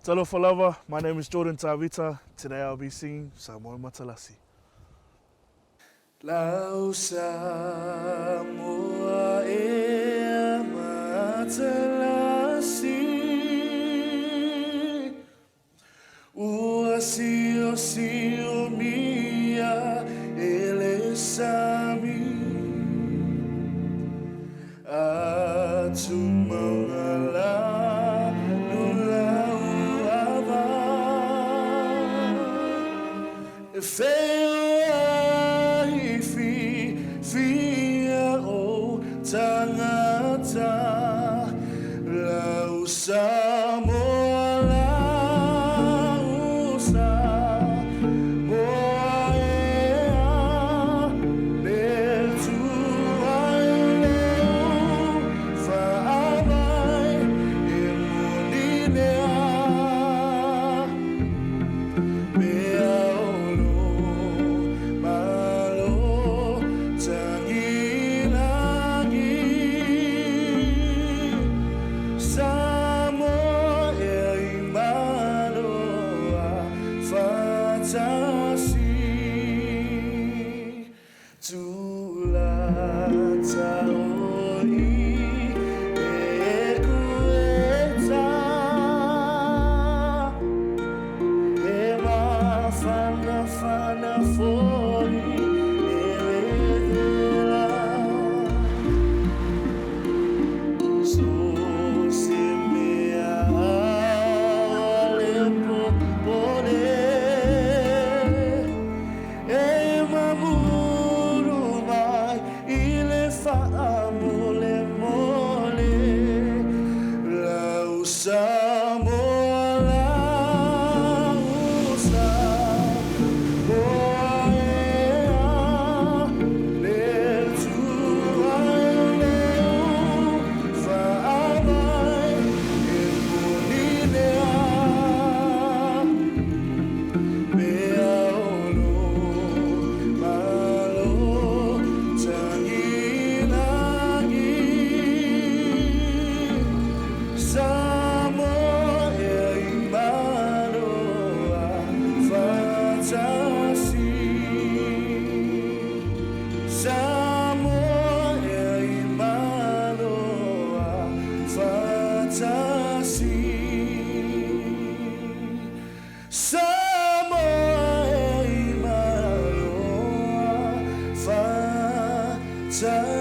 Talo for Lover, my name is Jordan Tavita. Today I'll be singing Samoa Matalasi. Lau Samoa e Matalasi Ua sio sio mia ele sami Atu maungala Feoi fia o tangata lau Samoa lau Samoa ea le tuai leu whaamai e moninea Fana fori eredela so se mea alempo pone e mamuru mai ile faamole mole lau Samoa Samoa